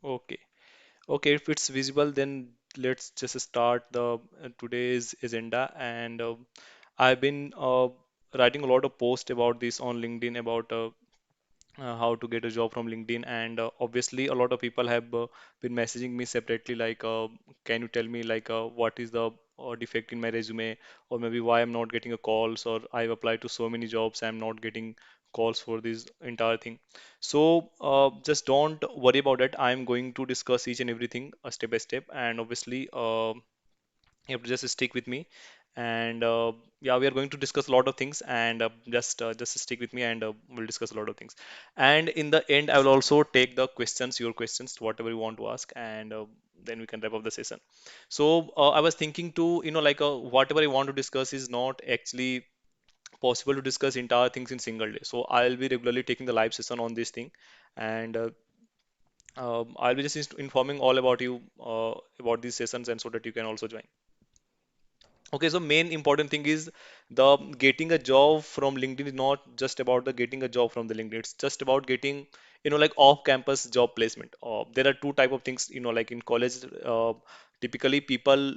Okay. Okay, if it's visible, then let's just start the today's agenda. And I've been writing a lot of posts about this on LinkedIn about how to get a job from LinkedIn. And obviously, a lot of people have been messaging me separately, like, can you tell me like what is the defect in my resume, or maybe why I'm not getting a calls, or I've applied to so many jobs, I'm not getting calls for this entire thing. So just don't worry about it. I'm going to discuss each and everything step by step, and obviously, you have to just stick with me. And yeah, we are going to discuss a lot of things, and just stick with me, and we'll discuss a lot of things. And in the end, I will also take the questions, your questions, whatever you want to ask, and then we can wrap up the session. So I was thinking to, like, whatever I want to discuss is not actually possible to discuss entire things in single day. So I'll be regularly taking the live session on this thing, and I'll be just informing all about you about these sessions, and so that you can also join. Okay, so main important thing is the getting a job from LinkedIn is not just about the getting a job from the LinkedIn. It's just about getting, like off-campus job placement. There are two type of things, like in college, typically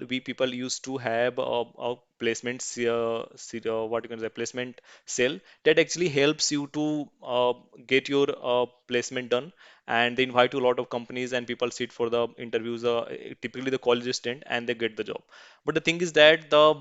we people used to have a placement, what you can say, placement cell that actually helps you to get your placement done. And they invite to a lot of companies, and people sit for the interviews, typically the college student, and they get the job. But the thing is that the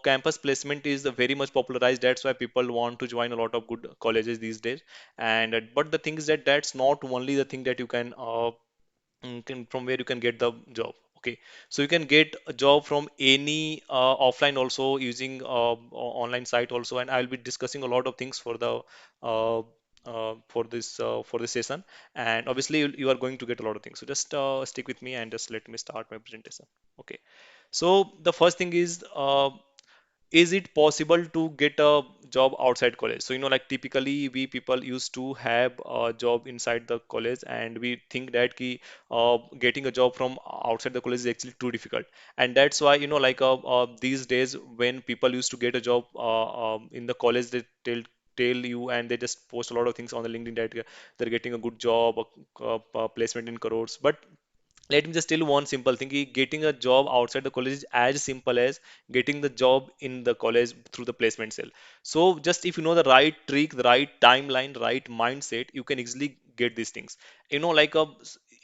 campus placement is very much popularized. That's why people want to join a lot of good colleges these days. And but the thing is that that's not only the thing that you from where you can get the job. Okay, so you can get a job from any offline also, using online site also. And I'll be discussing a lot of things for the for this session. And obviously, you are going to get a lot of things. So just stick with me, and just let me start my presentation. Okay. So the first thing is it possible to get a job outside college? So, like typically we people used to have a job inside the college, and we think that getting a job from outside the college is actually too difficult. And that's why, like these days when people used to get a job in the college, they tell you, and they just post a lot of things on the LinkedIn that they're getting a good job, a placement in crores. But let me just tell you one simple thing. Getting a job outside the college is as simple as getting the job in the college through the placement cell. So just if you know the right trick, the right timeline, right mindset, you can easily get these things. Like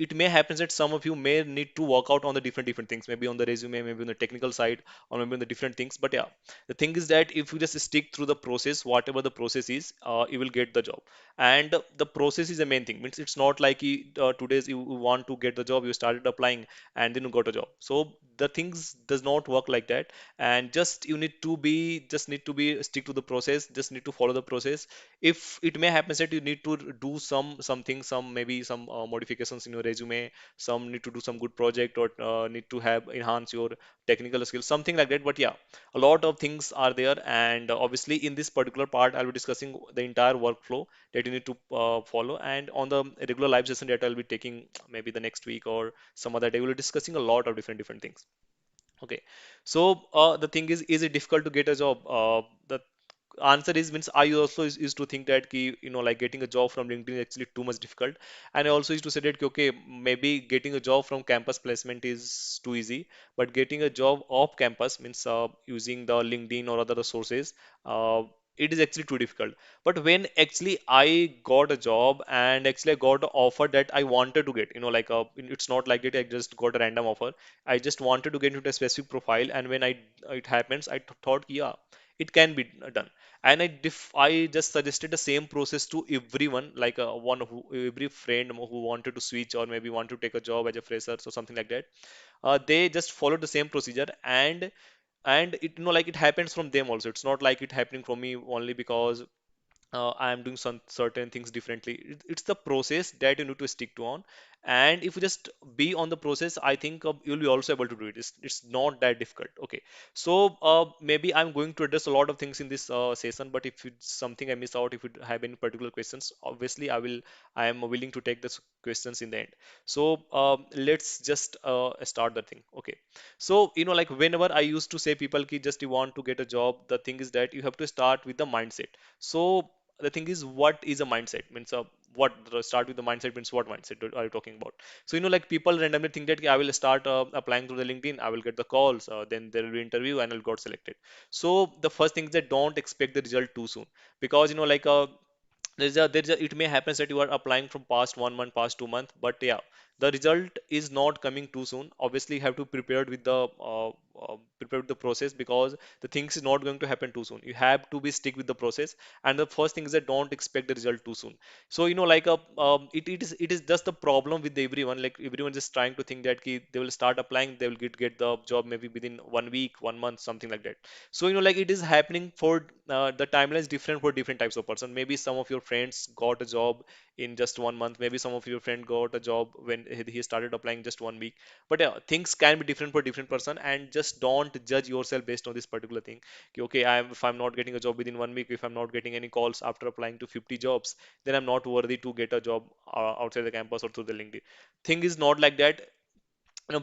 it may happen that some of you may need to work out on the different things, maybe on the resume, maybe on the technical side, or maybe on the different things. But yeah, the thing is that if you just stick through the process, whatever the process is, you will get the job. And the process is the main thing. Means it's not like today's you want to get the job, you started applying, and then you got a job. So the things does not work like that. And just you need to be stick to the process, just need to follow the process. If it may happen that you need to do something, some maybe some modifications in your resume, some need to do some good project, or need to have enhance your technical skills, something like that. But yeah, a lot of things are there. And obviously in this particular part, I'll be discussing the entire workflow that you need to follow. And on the regular live session that I'll be taking maybe the next week or some other day, we'll be discussing a lot of different things. Okay, so the thing is it difficult to get a job? The answer is, means I also used to think that like getting a job from LinkedIn is actually too much difficult. And I also used to say that okay, maybe getting a job from campus placement is too easy, but getting a job off campus, means using the LinkedIn or other sources, uh, it is actually too difficult. But when actually I got a job, and actually I got an offer that I wanted to get, like it's not like that I just got a random offer. I just wanted to get into a specific profile, and when it happens, I thought, yeah, it can be done. And I just suggested the same process to everyone, like every friend who wanted to switch, or maybe want to take a job as a fresher or something like that. They just followed the same procedure. And it, like it happens from them also. It's not like it happening from me only because I am doing some certain things differently. It's the process that you need to stick to on. And if you just be on the process, I think you'll be also able to do it. It's not that difficult. Okay. So maybe I'm going to address a lot of things in this session, but if it's something I miss out, if you have any particular questions, obviously I am willing to take those questions in the end. So let's just start the thing. Okay. So, like whenever I used to say people ki just you want to get a job, the thing is that you have to start with the mindset. So the thing is, what is a mindset? Means what start with the mindset means what mindset are you talking about? So like people randomly think that, "Okay, I will start applying through the LinkedIn, I will get the calls, then there will be interview and I'll got selected." So the first thing is that don't expect the result too soon, because it may happen that you are applying from past 1 month, past 2 month, but yeah, the result is not coming too soon. Obviously you have to prepare with the prepare with the process, because the things is not going to happen too soon. You have to be stick with the process, and the first thing is that don't expect the result too soon. So it is just the problem with everyone. Like everyone just trying to think that they will start applying, they will get the job maybe within 1 week, 1 month, something like that. So like it is happening for the timeline is different for different types of person. Maybe some of your friends got a job in just 1 month. Maybe some of your friend got a job when he started applying just 1 week. But yeah, things can be different for different person, and just don't judge yourself based on this particular thing. Okay, if I'm not getting a job within 1 week, if I'm not getting any calls after applying to 50 jobs, then I'm not worthy to get a job outside the campus or through the LinkedIn. Thing is not like that.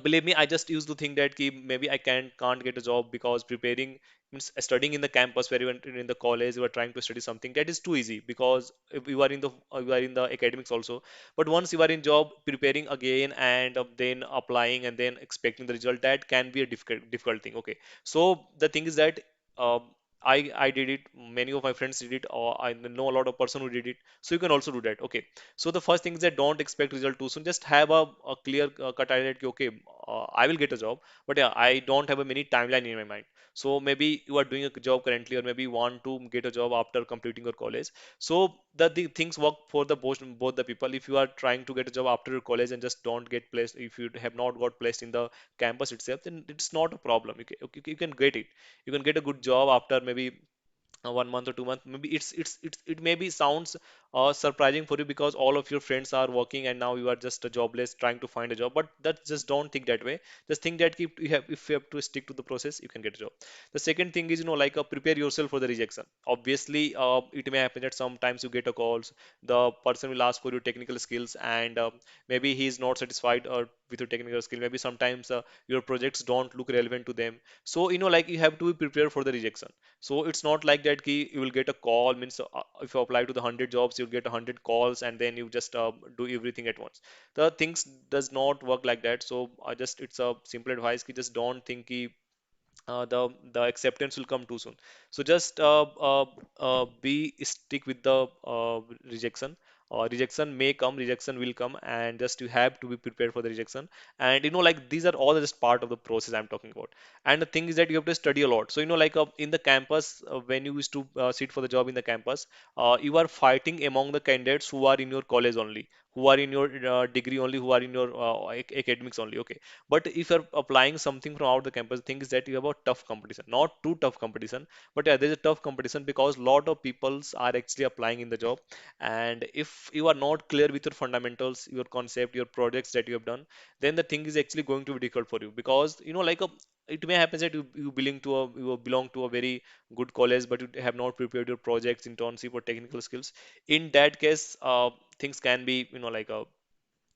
Believe me, I just used to think that maybe I can't get a job because preparing means studying in the campus where you are in the college, you are trying to study something that is too easy, because if you are in the academics also. But once you are in job, preparing again and then applying and then expecting the result, that can be a difficult thing. Okay, so the thing is that uh, I did it. Many of my friends did it, or I know a lot of person who did it. So you can also do that. Okay, so the first thing is that don't expect result too soon. Just have a clear cut idea that okay, I will get a job, but yeah, I don't have a many timeline in my mind. So maybe you are doing a job currently, or maybe you want to get a job after completing your college. So the things work for the both the people. If you are trying to get a job after your college and just don't get placed, if you have not got placed in the campus itself, then it's not a problem. You can get it. You can get a good job after maybe 1 month or 2 months. Maybe it maybe sounds surprising for you, because all of your friends are working and now you are just jobless trying to find a job. But that, just don't think that way. Just think that if you have to stick to the process, you can get a job. The second thing is, prepare yourself for the rejection. Obviously it may happen that sometimes you get a calls, the person will ask for your technical skills, and maybe he is not satisfied with your technical skill. Maybe sometimes your projects don't look relevant to them. So you have to be prepared for the rejection. So it's not like that you will get a call, means if you apply to the 100 jobs, you'll get 100 calls and then you just do everything at once. The things does not work like that. So I just it's a simple advice ki just don't think the acceptance will come too soon. So just be stick with the rejection. Rejection may come, rejection will come, and just you have to be prepared for the rejection. And these are all just part of the process I'm talking about. And the thing is that you have to study a lot. So in the campus, when you used to sit for the job in the campus, you are fighting among the candidates who are in your college only, who are in your degree only, who are in your academics only. Okay, but if you're applying something from out the campus, the thing is that you have a tough competition. Not too tough competition, but yeah, there's a tough competition because a lot of peoples are actually applying in the job. And if you are not clear with your fundamentals, your concept, your projects that you have done, then the thing is actually going to be difficult for you, because it may happen that you belong to a very good college, but you have not prepared your projects, internship, or technical skills. In that case, things can be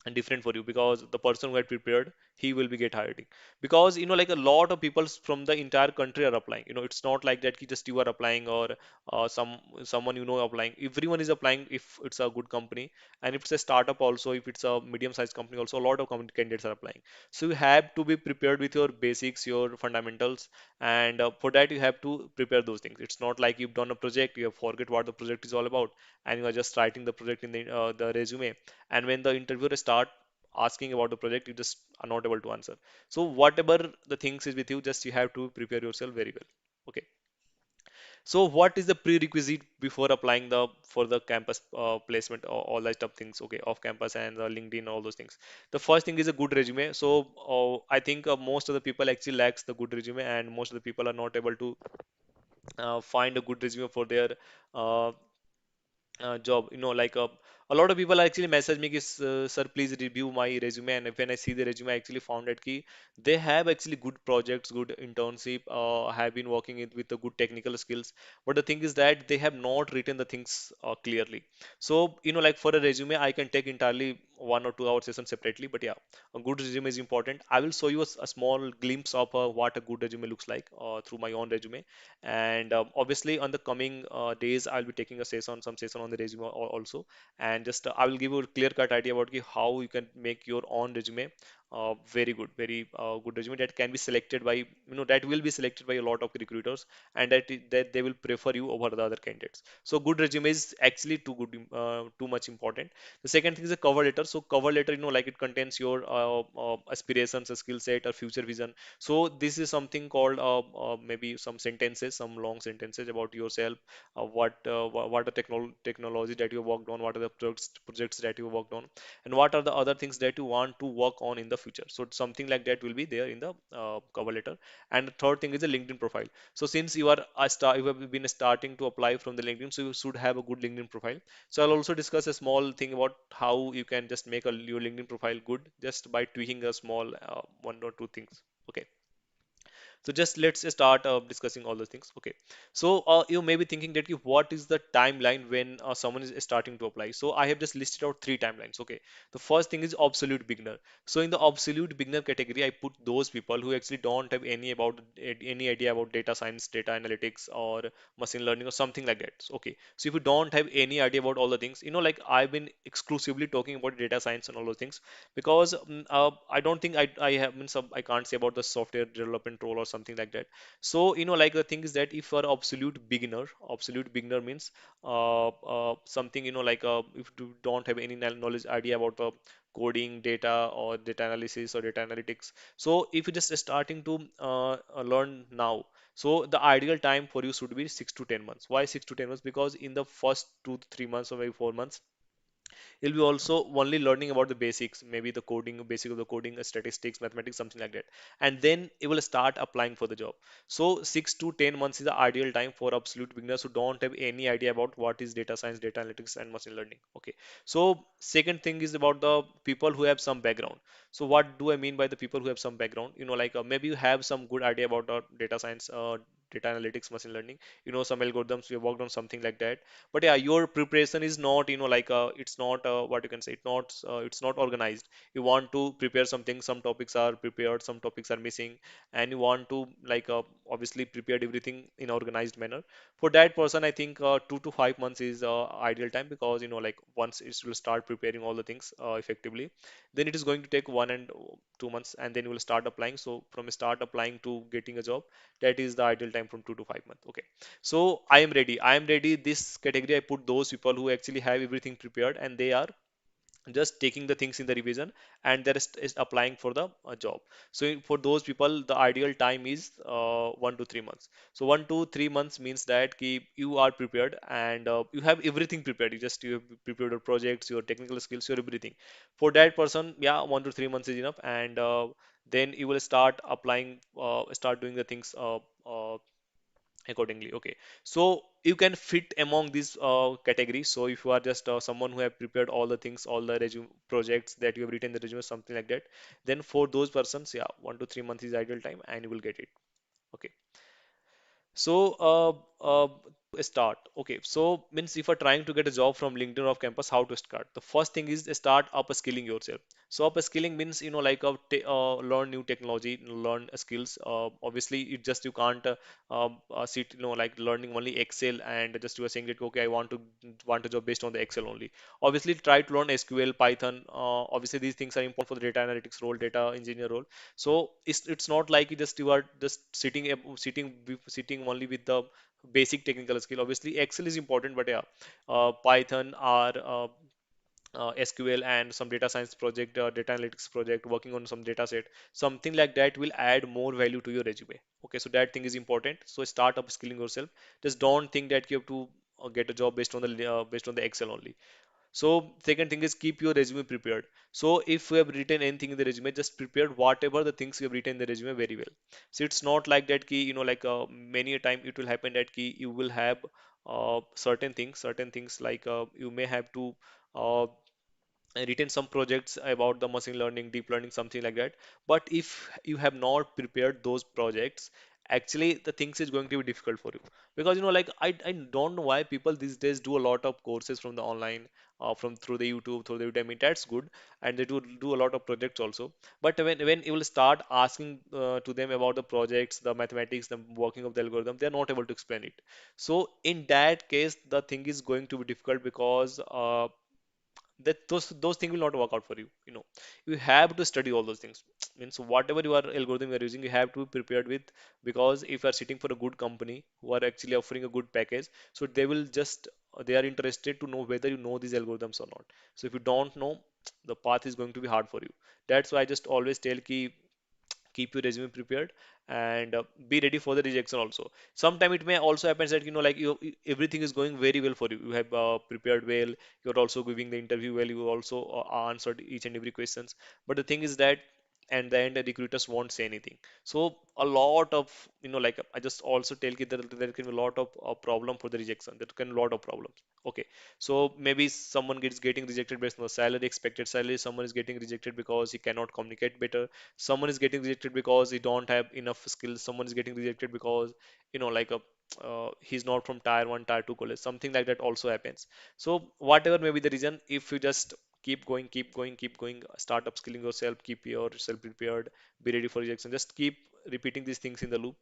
and different for you, because the person who had prepared, he will be get hired. Because a lot of people from the entire country are applying. It's not like that just you are applying, or someone applying. Everyone is applying if it's a good company. And if it's a startup also, if it's a medium sized company also, a lot of candidates are applying. So you have to be prepared with your basics, your fundamentals. And for that you have to prepare those things. It's not like you've done a project, you have forget what the project is all about, and you are just writing the project in the resume. And when the interviewer start asking about the project, you just are not able to answer. So whatever the things is with you, just you have to prepare yourself very well. Okay, so what is the prerequisite before applying the for the campus placement, or all that stuff things, okay, off campus and LinkedIn, all those things? The first thing is a good resume. So I think most of the people actually lacks the good resume, and most of the people are not able to find a good resume for their uh, job. A lot of people actually message me, sir, please review my resume. And when I see the resume, I actually found that they have actually good projects, good internship, have been working with the good technical skills. But the thing is that they have not written the things clearly. So like for a resume, I can take entirely 1 or 2 hour session separately. But yeah, a good resume is important. I will show you a small glimpse of what a good resume looks like through my own resume. And obviously on the coming days, I'll be taking a session, some session on the resume also. And and just I will give you a clear-cut idea about how you can make your own resume very good, very good resume that can be selected by, that will be selected by a lot of recruiters, and that they will prefer you over the other candidates. So good resume is actually too good, too much important. The second thing is a cover letter. So cover letter, like it contains your aspirations, a skill set, or future vision. So this is something called maybe some sentences, some long sentences about yourself, what are the technology that you worked on, what are the projects that you worked on, and what are the other things that you want to work on in the future. So something like that will be there in the cover letter. And the third thing is a LinkedIn profile. So since you have been starting to apply from the LinkedIn, so you should have a good LinkedIn profile. So I'll also discuss a small thing about how you can just make your LinkedIn profile good just by tweaking a small one or two things. Okay. So just let's start discussing all those things. Okay. So you may be thinking that what is the timeline when someone is starting to apply? So I have just listed out three timelines. Okay. The first thing is absolute beginner. So in the absolute beginner category, I put those people who actually don't have any idea about data science, data analytics, or machine learning or something like that. So, okay. So if you don't have any idea about all the things, like I've been exclusively talking about data science and all those things because I don't think I have means I can't say about the software development role or something like that. So like the thing is that if you're absolute beginner means something like if you don't have any knowledge idea about the coding, data or data analysis or data analytics. So if you're just starting to learn now, so the ideal time for you should be 6 to 10 months. Why 6 to 10 months? Because in the first 2 to 3 months or maybe 4 months you'll be also only learning about the basics, maybe the coding, basic of the coding, statistics, mathematics, something like that, and then you will start applying for the job. So 6 to 10 months is the ideal time for absolute beginners who don't have any idea about what is data science, data analytics, and machine learning. Okay. So second thing is about the people who have some background. So what do I mean by the people who have some background? Like maybe you have some good idea about data science, data analytics, machine learning. Some algorithms. We have worked on something like that, but yeah, your preparation is not like it's not what you can say, it's not organized. You want to prepare something, some topics are prepared, some topics are missing, and you want to like obviously prepare everything in organized manner. For that person, I think 2 to 5 months is ideal time, because like once it will start preparing all the things effectively, then it is going to take 1 and 2 months, and then you will start applying. So from start applying to getting a job, that is the ideal time from 2 to 5 months. Okay. So I am ready. I am ready. This category I put those people who actually have everything prepared and they are just taking the things in the revision, and they're is applying for the job. So for those people, the ideal time is 1 to 3 months. So 1 to 3 months means that you are prepared and you have everything prepared. You have prepared your projects, your technical skills, your everything. For that person, yeah, 1 to 3 months is enough, and then you will start applying, start doing the things accordingly. Okay. So you can fit among these categories. So if you are just someone who have prepared all the things, all the resume projects that you have written in the resume, something like that, then for those persons, yeah, 1 to 3 months is ideal time and you will get it. Okay. So, start. Okay, so means if you're trying to get a job from LinkedIn or campus, how to start? The first thing is start upskilling yourself. So upskilling means like learn new technology, learn skills. Obviously, it just you can't sit like learning only Excel and just you are saying that okay, I want a job based on the Excel only. Obviously, try to learn SQL, Python. Obviously, these things are important for the data analytics role, data engineer role. So it's not like you are just sitting only with the basic technical skill. Obviously, Excel is important, but yeah, Python or SQL and some data science project, data analytics project, working on some data set, something like that will add more value to your resume. Okay, so that thing is important. So start upskilling yourself. Just don't think that you have to get a job based on the Excel only. So second thing is keep your resume prepared. So if you have written anything in the resume, just prepare whatever the things you have written in the resume very well. So it's not like that key, like many a time it will happen that key you will have certain things like you may have to uh, written some projects about the machine learning, deep learning, something like that. But if you have not prepared those projects, actually the things is going to be difficult for you, because like I don't know why people these days do a lot of courses from the online, from through the YouTube, through the Udemy. That's good, and they do a lot of projects also. But when you will start asking to them about the projects, the mathematics, the working of the algorithm, they are not able to explain it. So in that case, the thing is going to be difficult because that those things will not work out for you. You have to study all those things. Means whatever your algorithm you are using, you have to be prepared with, because if you are sitting for a good company who are actually offering a good package, so they will just they are interested to know whether you know these algorithms or not. So if you don't know, the path is going to be hard for you. That's why I just always tell ki keep your resume prepared, and be ready for the rejection also. Sometime it may also happen that like everything is going very well for you. You have prepared well, you're also giving the interview well, you also answered each and every questions. But the thing is that and the end the recruiters won't say anything. So a lot of like I just also tell you that there can be a lot of problem for the rejection. There can be a lot of problems. Okay, so maybe someone gets getting rejected based on the salary, expected salary. Someone is getting rejected because he cannot communicate better. Someone is getting rejected because he don't have enough skills. Someone is getting rejected because like a he's not from tier 1 tier 2 college, something like that also happens. So whatever may be the reason, if you just keep going, start upskilling yourself, keep yourself prepared, be ready for rejection, just keep repeating these things in the loop.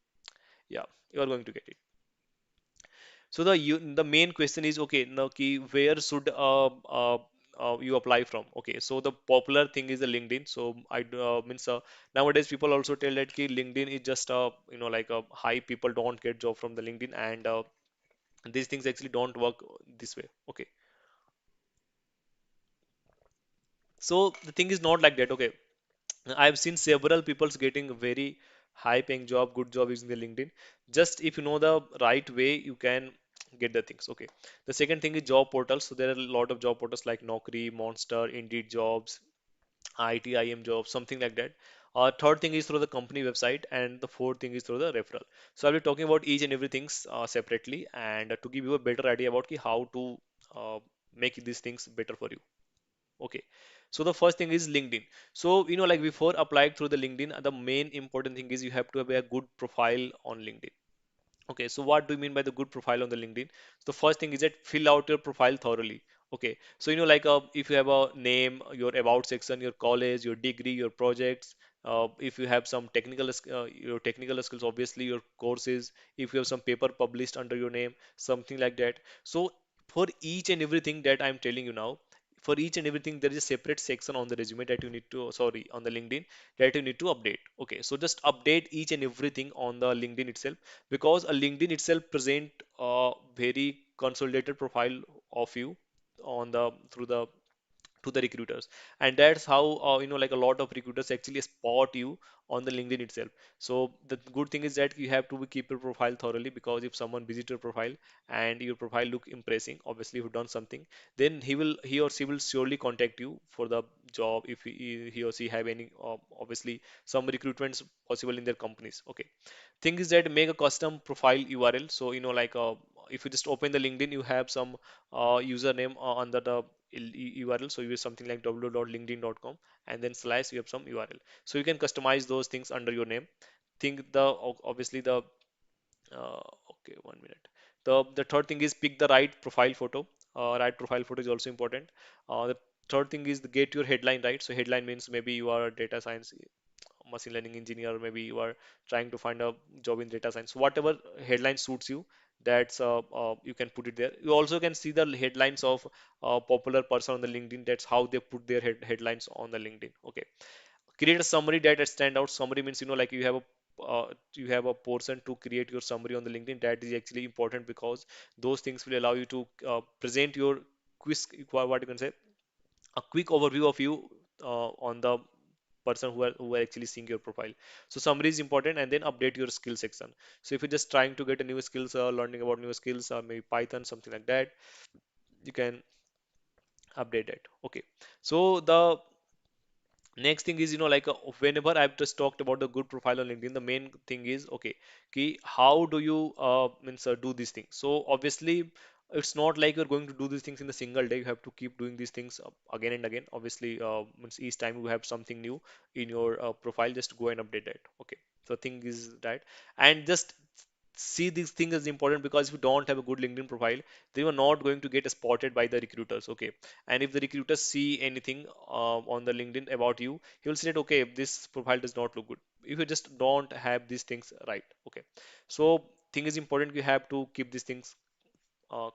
Yeah, you are going to get it. So the main question is, okay, now key, where should you apply from? Okay, so the popular thing is the LinkedIn. So means nowadays people also tell that key LinkedIn is just like a high, people don't get job from the LinkedIn, and these things actually don't work this way. Okay, so the thing is not like that. Okay, I've seen several people getting a very high paying job, good job using the LinkedIn. Just if you know the right way, you can get the things. Okay. The second thing is job portals. So there are a lot of job portals like Naukri, Monster, Indeed Jobs, ITIM Jobs, something like that. Third thing is through the company website, and the fourth thing is through the referral. So I'll be talking about each and everything separately, and to give you a better idea about how to make these things better for you. Okay. So the first thing is LinkedIn. So, like before applying through the LinkedIn, the main important thing is you have to have a good profile on LinkedIn. Okay, so what do you mean by the good profile on the LinkedIn? So the first thing is that fill out your profile thoroughly. Okay, so like if you have a name, your about section, your college, your degree, your projects, if you have some your technical skills, obviously your courses, if you have some paper published under your name, something like that. So for each and everything that I'm telling you now, for each and everything, there is a separate section on the resume that you need to, sorry, on the LinkedIn that you need to update. Okay, so just update each and everything on the LinkedIn itself, because a LinkedIn itself present a very consolidated profile of you on the through the to the recruiters, and that's how like a lot of recruiters actually spot you on the LinkedIn itself. So the good thing is that you have to keep your profile thoroughly, because if someone visits your profile and your profile look impressing, obviously if you've done something, then he or she will surely contact you for the job if he or she have any obviously some recruitments possible in their companies. Okay, thing is that make a custom profile URL. So like if you just open the LinkedIn, you have some username under the URL. So you use something like www.linkedin.com, and then slash you have some URL. So you can customize those things under your name. Think the obviously the okay, 1 minute. The third thing is pick the right profile photo. Right profile photo is also important. The third thing is get your headline right. So headline means maybe you are a data science machine learning engineer, or maybe you are trying to find a job in data science. Whatever headline suits you, that's you can put it there. You also can see the headlines of popular person on the LinkedIn. That's how they put their headlines on the LinkedIn. Okay, create a summary that stand out. Summary means like you have a portion to create your summary on the LinkedIn. That is actually important, because those things will allow you to present your quiz, what you can say, a quick overview of you on the person who are actually seeing your profile. So summary is important, and then update your skill section. So if you're just trying to get a new skills, learning about new skills, maybe Python, something like that, you can update it. Okay, so the next thing is, like whenever I've just talked about the good profile on LinkedIn, the main thing is, okay, how do you means do these things? So obviously, it's not like you're going to do these things in a single day. You have to keep doing these things again and again. Obviously, means each time you have something new in your profile, just go and update it. Okay, so thing is that, and just see this thing is important, because if you don't have a good LinkedIn profile, then you are not going to get spotted by the recruiters. Okay, and if the recruiters see anything on the LinkedIn about you, he will say that, okay, this profile does not look good if you just don't have these things right. Okay, so thing is important, you have to keep these things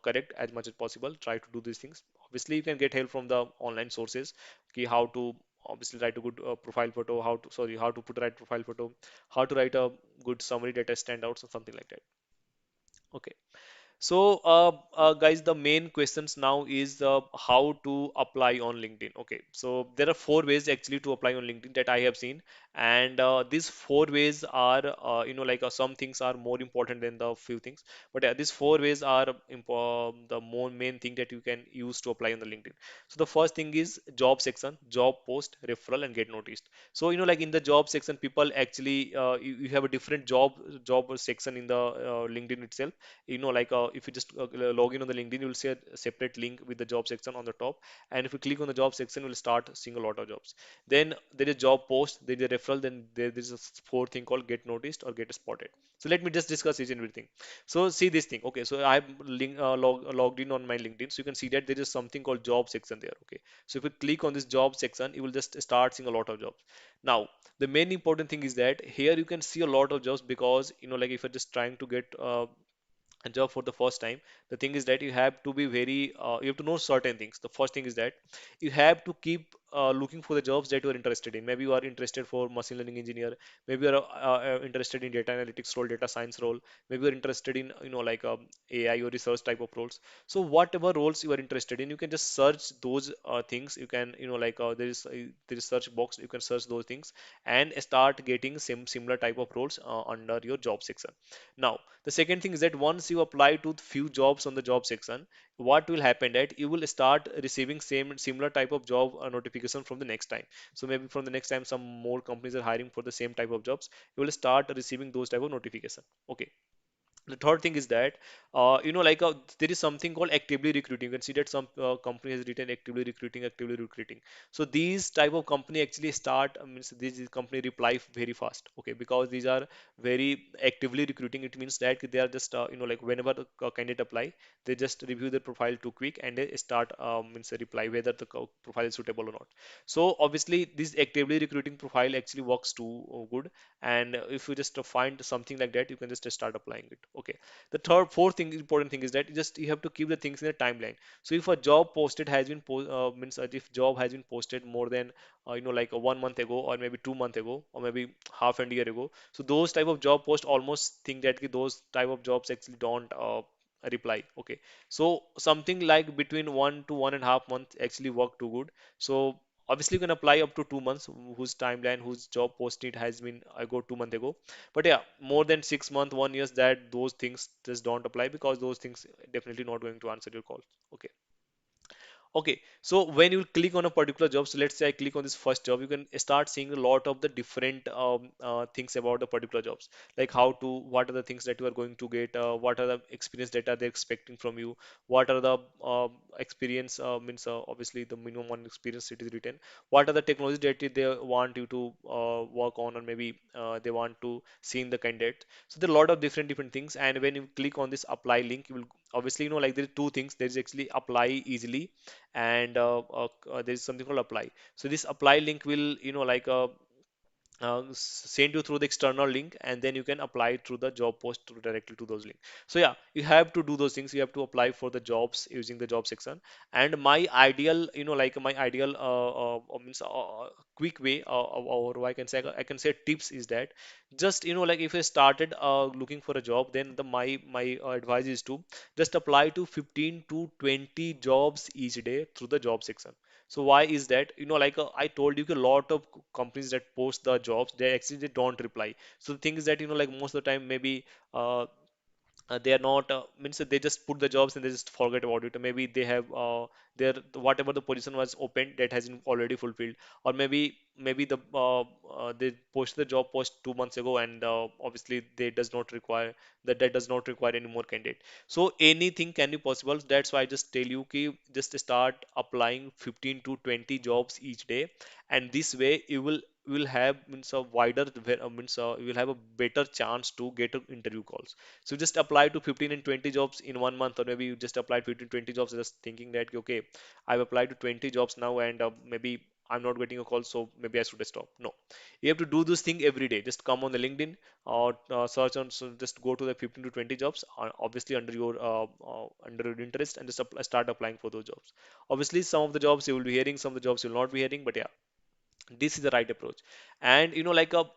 correct as much as possible. Try to do these things. Obviously, you can get help from the online sources. Okay, how to obviously write a good profile photo, how to put the right profile photo, how to write a good summary data standouts or something like that. Okay. So, guys, the main questions now is how to apply on LinkedIn. Okay, so there are four ways actually to apply on LinkedIn that I have seen, and these four ways are, some things are more important than the few things, but these four ways are the more main thing that you can use to apply on the LinkedIn. So the first thing is job section, job post, referral, and get noticed. So like in the job section, people actually you have a different job section in the LinkedIn itself. If you just log in on the LinkedIn, you will see a separate link with the job section on the top, and if you click on the job section, you'll start seeing a lot of jobs. Then there is job post, there is a referral, then there is a fourth thing called get noticed or get spotted. So let me just discuss each and everything. So see this thing. Okay, so I'm logged in on my LinkedIn, so you can see that there is something called job section there. Okay, so if you click on this job section, you will just start seeing a lot of jobs. Now the main important thing is that here you can see a lot of jobs, because if you're just trying to get a job for the first time, the thing is that you have to be very you have to know certain things. The first thing is that you have to keep looking for the jobs that you are interested in. Maybe you are interested for machine learning engineer, maybe you are interested in data analytics role, data science role, maybe you're interested in AI or research type of roles. So whatever roles you are interested in, you can just search those things. You can there is search box, you can search those things and start getting similar type of roles under your job section. Now the second thing is that once you apply to few jobs on the job section, what will happen that you will start receiving similar type of job notification from the next time. So maybe from the next time some more companies are hiring for the same type of jobs, you will start receiving those type of notification. Okay. The third thing is that there is something called actively recruiting. You can see that some company has written actively recruiting. So these type of company actually start means this company reply very fast. Okay, because these are very actively recruiting. It means that they are just whenever the candidate apply, they just review their profile too quick and they start means a reply whether the profile is suitable or not. So obviously this actively recruiting profile actually works too good, and if you just find something like that, you can just start applying it. Okay, the fourth thing, important thing is that just you have to keep the things in a timeline. So if a job posted has been means if job has been posted more than 1 month ago, or maybe 2 months ago, or maybe half a year ago, so those type of job post almost think that those type of jobs actually don't reply. Okay, so something like between 1 to 1.5 months actually work too good. So obviously you can apply up to 2 months, whose timeline, whose job posted has been I go 2 months ago. But yeah, more than 6 months, 1 years, that those things just don't apply, because those things definitely not going to answer your call. Okay. Okay, so when you click on a particular job, so let's say I click on this first job, you can start seeing a lot of the different things about the particular jobs, like what are the things that you are going to get, what are the experience that are they expecting from you, what are the experience means obviously the minimum one experience it is written, what are the technologies that they want you to work on, or maybe they want to see in the candidate. So there are a lot of different things, and when you click on this apply link, you will obviously like there are two things. There is actually apply easily, and there is something called apply. So this apply link will send you through the external link, and then you can apply through the job post directly to those links. So yeah, you have to do those things. You have to apply for the jobs using the job section. And my ideal means quick way, or I can say tips is that just if you started looking for a job, then the my advice is to just apply to 15 to 20 jobs each day through the job section. So why is that? I told you, a lot of companies that post the jobs, they actually they don't reply. So the thing is that most of the time maybe they are not means that they just put the jobs and they just forget about it. Maybe they have their whatever the position was open, that has been already fulfilled, or maybe they posted the job post 2 months ago, and obviously they does not require that does not require any more candidate. So anything can be possible. That's why I just tell you ki just start applying 15 to 20 jobs each day, and this way you will have means a means you will have a better chance to get interview calls. So just apply to 15 and 20 jobs in 1 month, or maybe you just applied 15, 20 jobs just thinking that okay, I've applied to 20 jobs now, and maybe I'm not getting a call, so maybe I should stop. No, you have to do this thing every day. Just come on the LinkedIn or search on, so just go to the 15 to 20 jobs, obviously under your interest, and just start applying for those jobs. Obviously, some of the jobs you will be hearing, some of the jobs you will not be hearing, but yeah, this is the right approach. And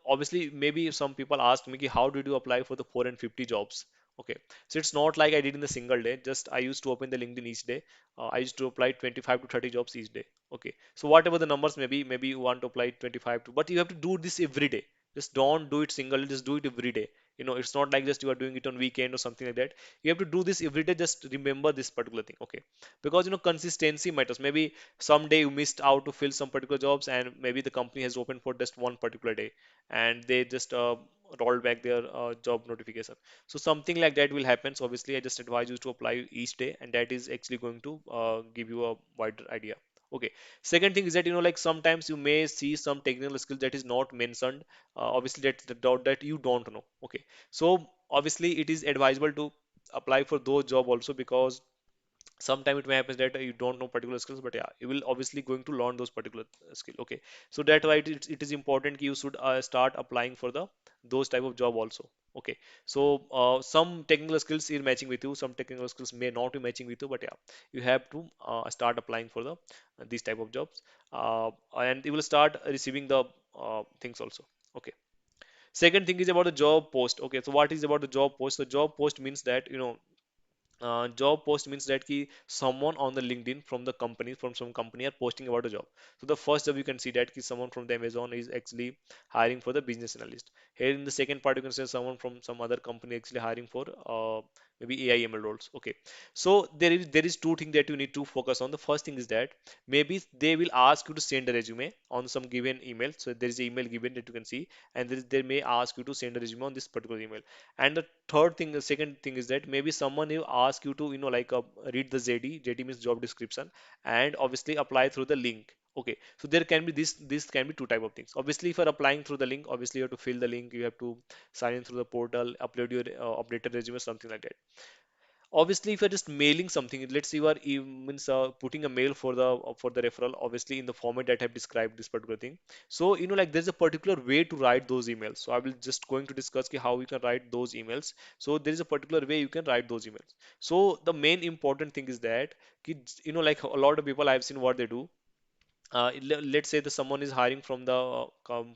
obviously, maybe some people ask me, "Ki, how did you apply for the 450 jobs?" Okay, so it's not like I did in a single day. Just I used to open the LinkedIn each day. I used to apply 25 to 30 jobs each day. Okay, so whatever the numbers may be, maybe you want to apply 25 to, but you have to do this every day. Just don't do it single, just do it every day. It's not like just you are doing it on weekend or something like that. You have to do this every day. Just remember this particular thing. Okay, because consistency matters. Maybe someday you missed out to fill some particular jobs, and maybe the company has opened for just one particular day, and they just rolled back their job notification. So something like that will happen. So obviously I just advise you to apply each day, and that is actually going to give you a wider idea. Okay, second thing is that like sometimes you may see some technical skill that is not mentioned. Obviously that's the doubt that you don't know. Okay, so obviously it is advisable to apply for those job also, because sometime it may happen that you don't know particular skills, but yeah, you will obviously going to learn those particular skill. Okay, so that's why it is important you should start applying for the those type of job also. Okay, so some technical skills is matching with you, some technical skills may not be matching with you, but yeah, you have to start applying for the these type of jobs, and you will start receiving the things also. Okay, second thing is about the job post. Okay, so what is about the job post? The job post means that job post means that ki someone on the LinkedIn from the company, from some company, are posting about a job. So the first job you can see that ki someone from the Amazon is actually hiring for the business analyst. Here in the second part you can see someone from some other company actually hiring for maybe AI ML roles. Okay, so there is two things that you need to focus on. The first thing is that maybe they will ask you to send a resume on some given email. So there is an email given that you can see, and they may ask you to send a resume on this particular email. And the second thing is that maybe someone will ask you to, read the JD. JD means job description, and obviously apply through the link. Okay, so there can be this can be two type of things. Obviously, if you're applying through the link, obviously you have to fill the link, you have to sign in through the portal, upload your updated resume, something like that. Obviously, if you're just mailing something, let's say you are means putting a mail for the referral, obviously in the format that I've described this particular thing. So like there's a particular way to write those emails. So I will just going to discuss ki how you can write those emails. So there is a particular way you can write those emails. So the main important thing is that ki, like a lot of people I've seen what they do. Let's say that someone is hiring from the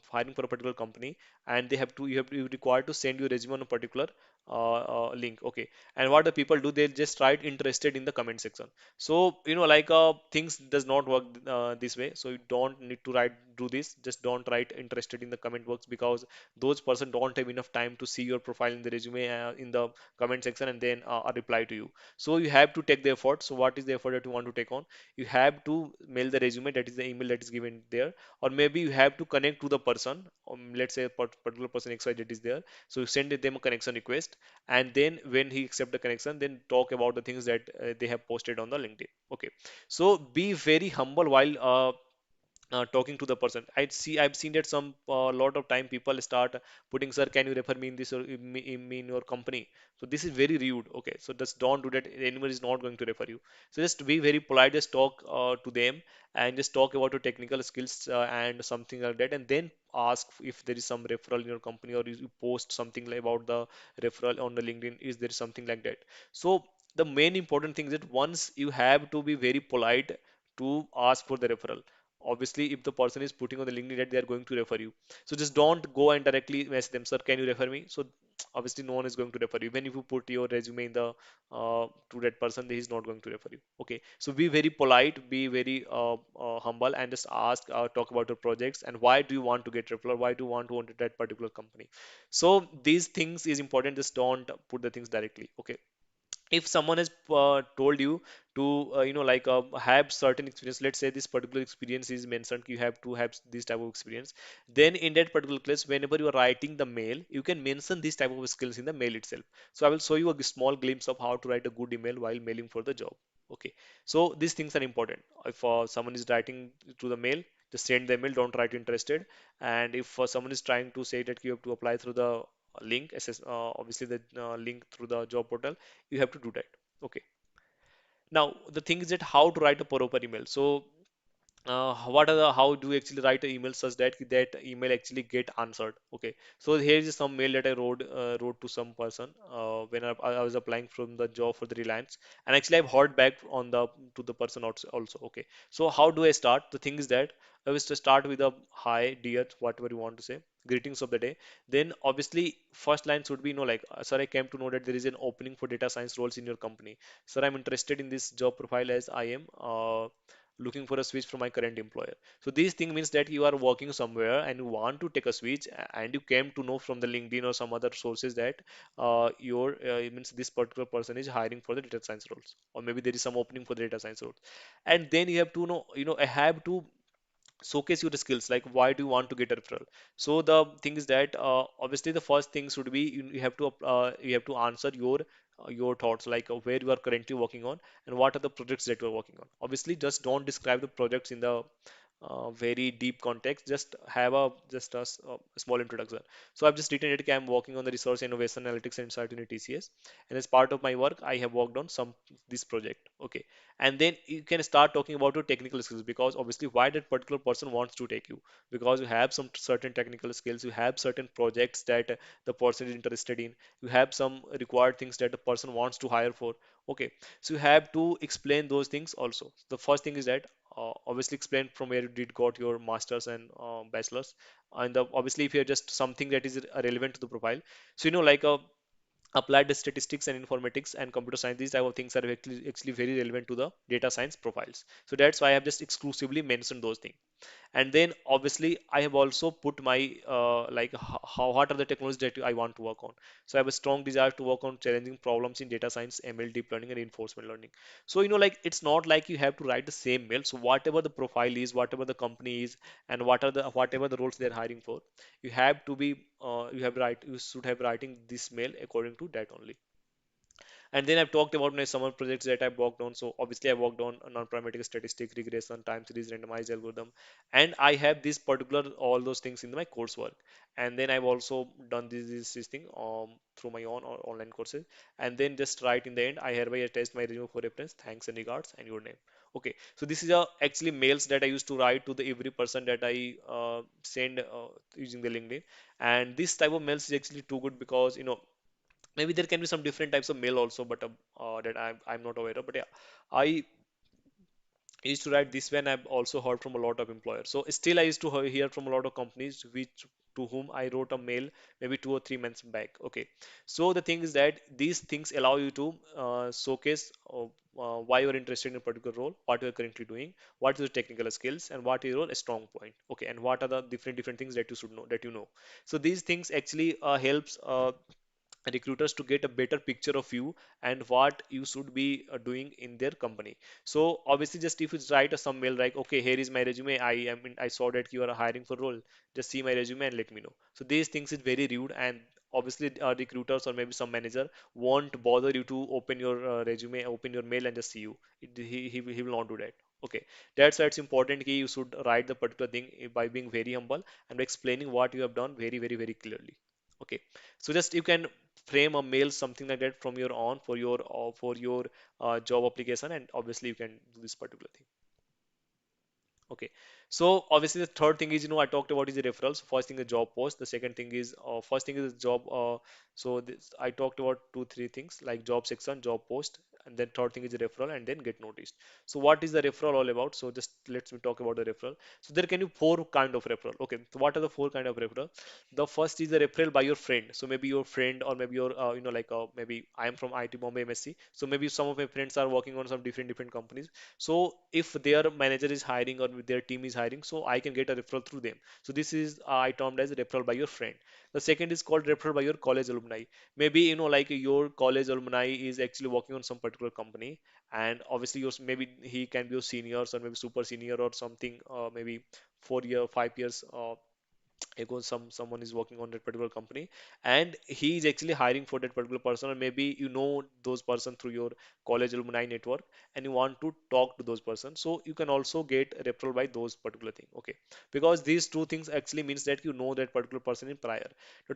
hiring for a particular company, and you required to send your resume on a particular link. Okay, and what the people do, they just write interested in the comment section. So things does not work this way. So you don't need to do this. Just don't write interested in the comment box, because those person don't have enough time to see your profile in the resume in the comment section and then reply to you. So you have to take the effort. So what is the effort that you want to take on? You have to mail the resume, that is the email that is given there, or maybe you have to connect to the person. Let's say a particular person XYZ is there, so you send them a connection request, and then when he accept the connection, then talk about the things that they have posted on the LinkedIn. Okay, so be very humble while talking to the person. I've seen that some lot of time people start putting, sir, can you refer me in this, or in your company? So this is very rude. Okay, so just don't do that. Anyone is not going to refer you. So just be very polite, just talk to them, and just talk about your technical skills and something like that, and then ask if there is some referral in your company, or you post something like about the referral on the LinkedIn, is there something like that. So the main important thing is that once you have to be very polite to ask for the referral. Obviously, if the person is putting on the LinkedIn that they are going to refer you, so just don't go and directly message them, sir, can you refer me? So obviously no one is going to refer you. Even if you put your resume in the to that person, he is not going to refer you. Okay, so be very polite, be very humble, and just ask, talk about your projects and why do you want to get referral, why do you want to enter that particular company. So these things is important. Just don't put the things directly. Okay, if someone has told you to have certain experience, let's say this particular experience is mentioned, you have to have this type of experience, then in that particular case, whenever you are writing the mail, you can mention this type of skills in the mail itself. So I will show you a small glimpse of how to write a good email while mailing for the job. Okay, so these things are important. If someone is writing to the mail, just send the email, don't write interested. And if someone is trying to say that you have to apply through the link, obviously the link through the job portal, you have to do that. Okay, now the thing is that how to write a proper email. So what are the how do you actually write an email such that that email actually get answered. Okay, so here is some mail that I wrote to some person when I was applying from the job for the Reliance, and actually I've heard back on the to the person also. Okay, so how do I start? The thing is that I was to start with a hi dear, whatever you want to say, greetings of the day. Then obviously first line should be, like, sir, I came to know that there is an opening for data science roles in your company. Sir, I'm interested in this job profile as I am looking for a switch from my current employer. So this thing means that you are working somewhere and you want to take a switch, and you came to know from the LinkedIn or some other sources that your it means this particular person is hiring for the data science roles, or maybe there is some opening for the data science roles. And then you have to know, I have to showcase your skills, like why do you want to get a referral. So the thing is that obviously the first thing should be you have to answer your thoughts, like where you are currently working on and what are the projects that you are working on. Obviously just don't describe the projects in the very deep context. Just have a small introduction. So I've just written it, okay, I'm working on the resource innovation analytics and insight in TCS, and as part of my work I have worked on some this project. Okay, and then you can start talking about your technical skills, because obviously why that particular person wants to take you, because you have some certain technical skills, you have certain projects that the person is interested in, you have some required things that the person wants to hire for. Okay, so you have to explain those things also. The first thing is that obviously explain from where you did got your masters and bachelors, and obviously if you're just something that is relevant to the profile. So like applied statistics and informatics and computer science, these type of things are actually very relevant to the data science profiles. So that's why I have just exclusively mentioned those things. And then obviously I have also put my like how what are the technologies that I want to work on. So I have a strong desire to work on challenging problems in data science, ML, deep learning, and reinforcement learning. So like it's not like you have to write the same mail. So whatever the profile is, whatever the company is, and whatever the roles they're hiring for, you have to be you should have writing this mail according to that only. And then I've talked about my summer projects that I've worked on. So obviously I worked on a non-parametric statistic, regression, time series, randomized algorithm, and I have this particular all those things in my coursework. And then I've also done this thing through my own online courses. And then just right in the end, I hereby attest my resume for reference. Thanks and regards, and your name. Okay, so this is actually mails that I used to write to the every person that I send using the LinkedIn. And this type of mails is actually too good because maybe there can be some different types of mail also, but that I'm not aware of. But yeah, I used to write this when I've also heard from a lot of employers. So still I used to hear from a lot of companies which to whom I wrote a mail maybe 2 or 3 months back. Okay, so the thing is that these things allow you to showcase why you're interested in a particular role, what you're currently doing, what is your technical skills, and what is your strong point. Okay, and what are the different things that you should know that you know. So these things actually helps recruiters to get a better picture of you and what you should be doing in their company. So obviously just if you write some mail like, okay, here is my resume, I saw that you are hiring for role, just see my resume and let me know. So these things is very rude, and obviously recruiters or maybe some manager won't bother you to open your resume, open your mail and just see you. He will not do that. Okay, that's why it's important you should write the particular thing by being very humble and by explaining what you have done very clearly. Okay, so just you can frame a mail something like that from your own for your job application, and obviously you can do this particular thing. Okay, so obviously the third thing is, I talked about is the referrals. First thing is job post. The second thing is first thing is job. So this, I talked about two, three things like job section, job post, and then third thing is the referral, and then get noticed. So what is the referral all about? So just let's me talk about the referral. So there can be four kind of referral. Okay, so what are the four kind of referral? The first is the referral by your friend. So maybe your friend or maybe your like maybe I am from IT Bombay MSc. So maybe some of my friends are working on some different companies. So if their manager is hiring or their team is hiring, so I can get a referral through them. So this is I termed as referral by your friend. The second is called referral by your college alumni. Maybe like your college alumni is actually working on some particular company, and obviously maybe he can be your seniors or maybe super senior or something, maybe 4 year, 5 years. Ago someone is working on that particular company, and he is actually hiring for that particular person, or maybe those person through your college alumni network, and you want to talk to those persons, so you can also get a referral by those particular thing. Okay, because these two things actually means that you know that particular person in prior. The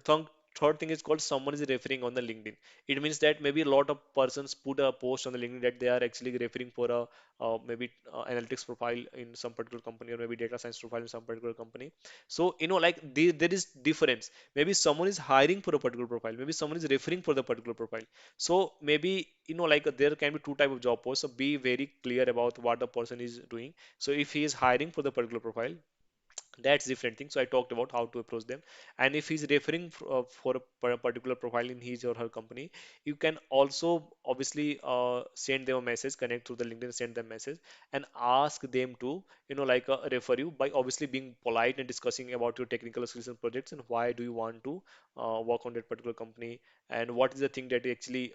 third thing is called someone is referring on the LinkedIn. It means that maybe a lot of persons put a post on the LinkedIn that they are actually referring for a maybe analytics profile in some particular company, or maybe data science profile in some particular company. So like there is difference. Maybe someone is hiring for a particular profile, maybe someone is referring for the particular profile. So maybe like there can be two type of job posts. So be very clear about what the person is doing. So if he is hiring for the particular profile, that's different thing. So I talked about how to approach them. And if he's referring for a particular profile in his or her company, you can also obviously send them a message, connect through the LinkedIn, send them message, and ask them to like refer you by obviously being polite and discussing about your technical skills and projects, and why do you want to work on that particular company, and what is the thing that actually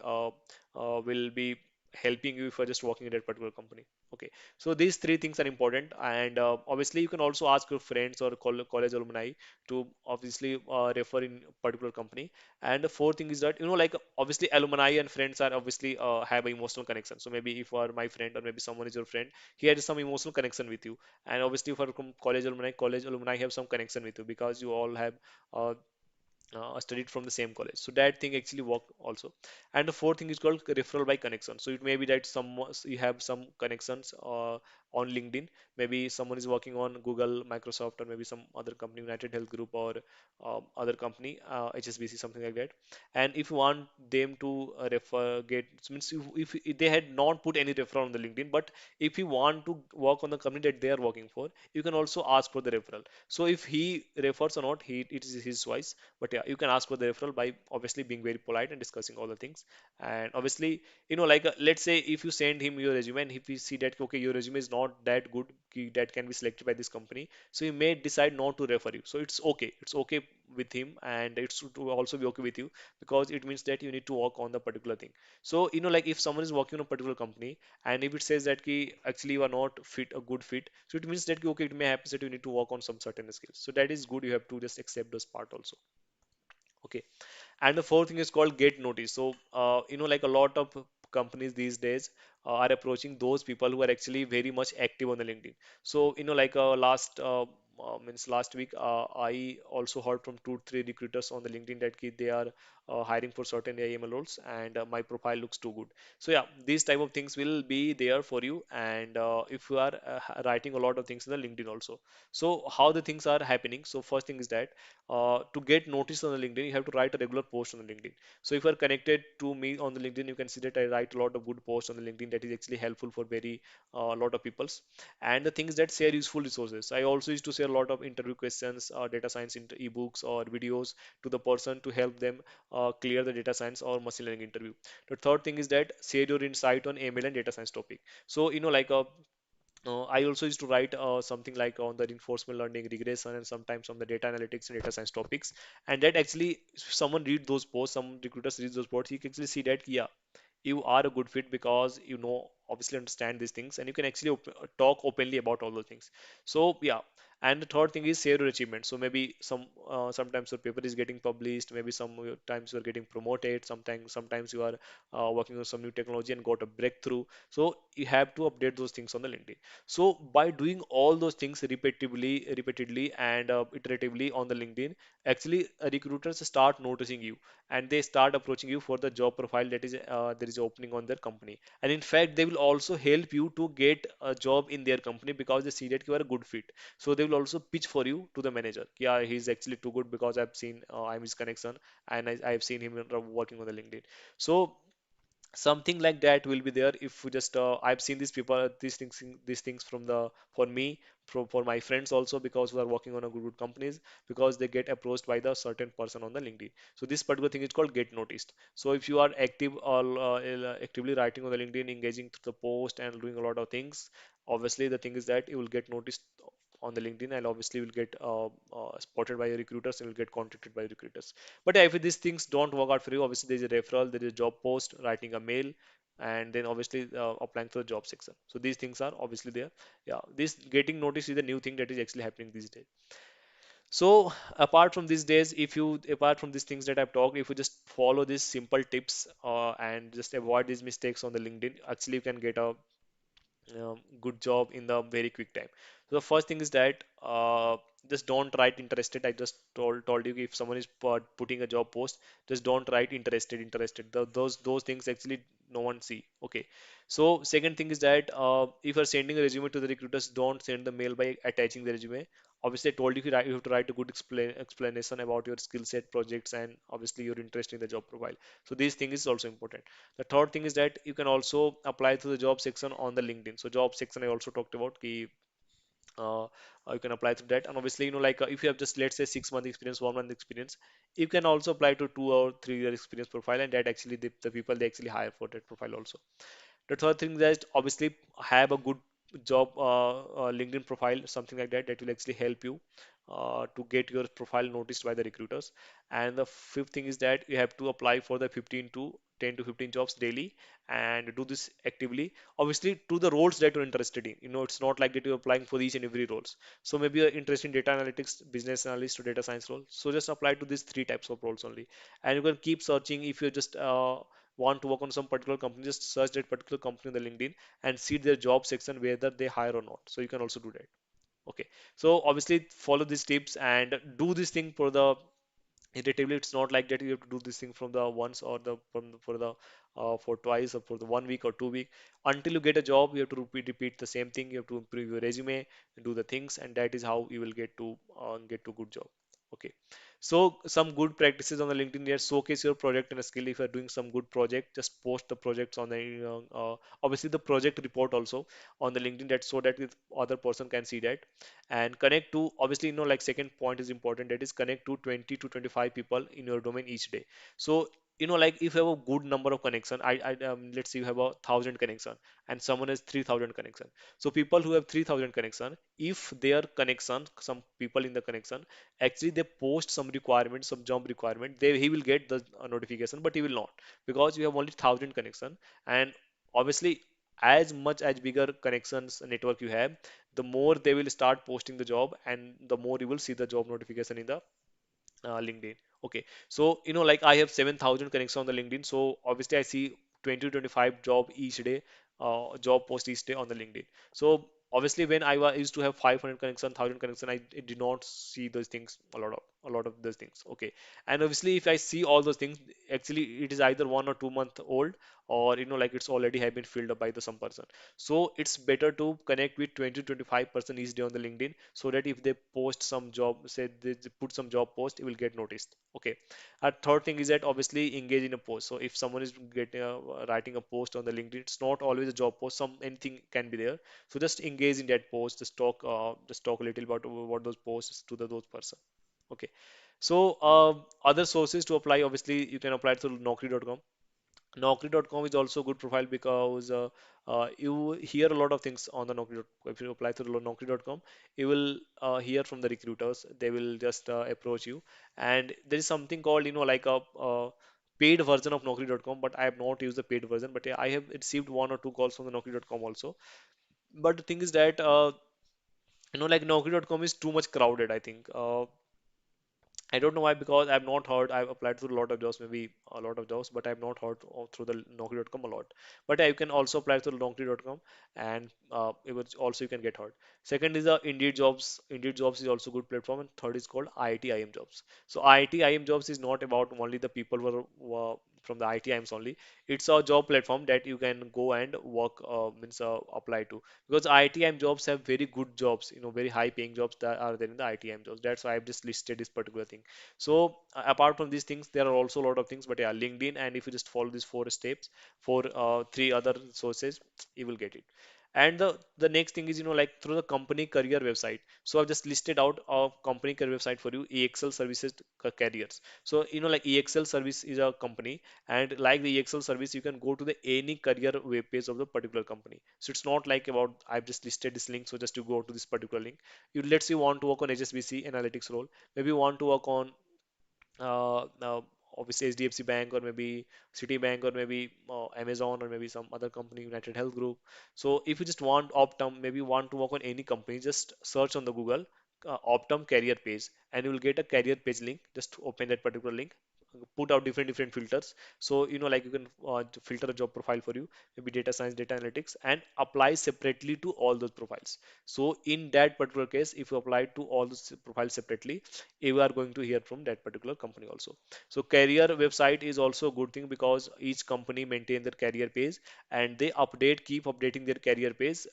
will be helping you if you're just working in that particular company. Okay, so these three things are important, and obviously you can also ask your friends or college alumni to obviously refer in particular company. And the fourth thing is that like obviously alumni and friends are obviously have an emotional connection. So maybe if you are my friend or maybe someone is your friend, he has some emotional connection with you. And obviously if you are from college alumni have some connection with you because you all have uh, studied from the same college. So that thing actually work also. And the fourth thing is called referral by connection. So it may be that some you have some connections on LinkedIn. Maybe someone is working on Google, Microsoft, or maybe some other company, United Health Group, or other company, HSBC, something like that. And if you want them to refer, get means if they had not put any referral on the LinkedIn, but if you want to work on the company that they are working for, you can also ask for the referral. So if he refers or not, it is his choice. But yeah, you can ask for the referral by obviously being very polite and discussing all the things. And obviously, like let's say if you send him your resume and if we see that okay, your resume is not that good, that can be selected by this company, so he may decide not to refer you. So it's okay. It's okay with him, and it's to also be okay with you, because it means that you need to work on the particular thing. So like if someone is working on a particular company, and if it says that actually you are not fit a good fit, so it means that okay, it may happen that you need to work on some certain skills. So that is good. You have to just accept those part also. Okay. And the fourth thing is called get notice. So, like a lot of companies these days are approaching those people who are actually very much active on the LinkedIn. So, last week, I also heard from two, three recruiters on the LinkedIn that they are hiring for certain AML roles, and my profile looks too good. So, yeah, these type of things will be there for you. And if you are writing a lot of things in the LinkedIn also. So, how the things are happening? So, first thing is that to get noticed on the LinkedIn, you have to write a regular post on the LinkedIn. So if you are connected to me on the LinkedIn, you can see that I write a lot of good posts on the LinkedIn that is actually helpful for very lot of peoples. And the things that share useful resources. I also used to share a lot of interview questions, data science ebooks or videos to the person to help them clear the data science or machine learning interview. The third thing is that share your insight on ML and data science topic. So like I also used to write something like on the reinforcement learning, regression, and sometimes on the data analytics and data science topics. And that actually, if someone read those posts, some recruiters read those posts, he can actually see that, yeah, you are a good fit because obviously understand these things, and you can actually talk openly about all those things. So yeah. And the third thing is share your achievements. So maybe sometimes your paper is getting published, maybe sometimes you are getting promoted, sometimes you are working on some new technology and got a breakthrough. So you have to update those things on the LinkedIn. So by doing all those things repeatedly and iteratively on the LinkedIn, actually recruiters start noticing you, and they start approaching you for the job profile that is there is opening on their company. And in fact, they will also help you to get a job in their company because they see that you are a good fit. So they will also pitch for you to the manager. Yeah, he's actually too good because I've seen I'm his connection, and I've seen him working on the LinkedIn. So something like that will be there. If we just I've seen these things from the for me, for my friends also, because who are working on a good companies, because they get approached by the certain person on the LinkedIn. So this particular thing is called get noticed. So if you are active or actively writing on the LinkedIn, engaging to the post and doing a lot of things, obviously the thing is that you will get noticed on the LinkedIn, and obviously will get spotted by your recruiters and will get contacted by recruiters. But yeah, if these things don't work out for you, obviously there's a referral, there is a job post, writing a mail, and then obviously applying for the job section. So these things are obviously there. Yeah, this getting noticed is a new thing that is actually happening these days. So apart from these days, apart from these things that I've talked, if you just follow these simple tips and just avoid these mistakes on the LinkedIn, actually you can get a good job in the very quick time. So the first thing is that just don't write interested. I just told you, if someone is putting a job post, just don't write interested. Those things actually no one see. Okay. So second thing is that if you're sending a resume to the recruiters, don't send the mail by attaching the resume. Obviously, I told you, you have to write a good explanation about your skill set, projects, and obviously your interest in the job profile. So these things is also important. The third thing is that you can also apply to the job section on the LinkedIn. So job section I also talked about ki, you can apply to that. And obviously, if you have just, let's say, 6 month experience, 1 month experience, you can also apply to 2 or 3 year experience profile, and that actually the people they actually hire for that profile also. The third thing is obviously have a good job LinkedIn profile, something like that, that will actually help you to get your profile noticed by the recruiters. And the fifth thing is that you have to apply for the 15 to 10 to 15 jobs daily, and do this actively. Obviously, to the roles that you're interested in. It's not like that you're applying for each and every roles. So maybe you're interested in data analytics, business analyst, or data science role. So just apply to these three types of roles only, and you can keep searching. If you just want to work on some particular company, just search that particular company in the LinkedIn and see their job section whether they hire or not. So you can also do that. Okay. So obviously follow these tips and do this thing for the iteratively. It's not like that you have to do this thing from the once or the from the, for the for twice or for the 1 week or 2 week. Until you get a job, you have to repeat the same thing. You have to improve your resume, do the things, and that is how you will get to good job. Okay. So some good practices on the LinkedIn here: showcase your project and a skill. If you are doing some good project, just post the projects on the obviously the project report also on the LinkedIn, that so that the other person can see that. And connect to, obviously, like, second point is important, that is connect to 20 to 25 people in your domain each day. So like, if you have a good number of connection, let's say you have 1,000 connection and someone has 3,000 connection. So people who have 3,000 connection, if their connection, some people in the connection, actually they post some requirement, some job requirement, he will get the notification, but he will not, because you have only 1,000 connection. And obviously, as much as bigger connections network you have, the more they will start posting the job, and the more you will see the job notification in the LinkedIn. Okay, so like, I have 7,000 connections on the LinkedIn, so obviously I see 20 to 25 job each day, job post each day on the LinkedIn. So obviously, when used to have 500 connections, 1,000 connections, I did not see those things, a lot of those things. Okay, and obviously, if I see all those things, actually it is either 1 or 2 month old, or like, it's already have been filled up by the some person. So it's better to connect with 20 to 25% each day on the LinkedIn, so that if they post some job, say they put some job post, it will get noticed. Okay. A third thing is that obviously engage in a post. So if someone is writing a post on the LinkedIn, it's not always a job post. Anything can be there. So just engage in that post. Just talk a little about what those posts to those person. Okay. So other sources to apply, obviously you can apply through Naukri.com. Naukri.com is also a good profile, because you hear a lot of things on the Naukri.com. If you apply to Naukri.com, you will hear from the recruiters. They will just approach you, and there is something called, like, a paid version of Naukri.com. But I have not used the paid version. But yeah, I have received 1 or 2 calls from the Naukri.com also. But the thing is that like, Naukri.com is too much crowded, I think. I don't know why, because I've not heard. I've applied to a lot of jobs, maybe a lot of jobs, but I've not heard through the Naukri.com a lot. But yeah, you can also apply through Naukri.com, and it was also you can get heard. Second is the Indeed Jobs. Indeed Jobs is also a good platform, and third is called IIT Jobs. So IIT Jobs is not about only the people who are from the IIT only. It's a job platform that you can go and work, means apply to, because IIT jobs have very good jobs, very high paying jobs that are there in the IIT jobs. That's why I've just listed this particular thing. So apart from these things, there are also a lot of things. But yeah, LinkedIn, and if you just follow these four steps for three other sources, you will get it. And the next thing is, like, through the company career website. So I've just listed out a company career website for you, EXL Services Careers. So like, EXL Service is a company, and like the EXL service, you can go to the any career web page of the particular company. So it's not like about, I've just listed this link, so just to go to this particular link. Let's say you want to work on HSBC analytics role, maybe you want to work on now obviously HDFC Bank, or maybe Citibank, or maybe Amazon, or maybe some other company, United Health Group. So if you just want Optum, maybe you want to work on any company, just search on the Google Optum career page, and you will get a career page link. Just open that particular link, put out different filters. So like you can filter a job profile for you, maybe data science, data analytics, and apply separately to all those profiles. So in that particular case, if you apply to all those profiles separately, you are going to hear from that particular company also. So career website is also a good thing because each company maintain their career page, and they keep updating their career page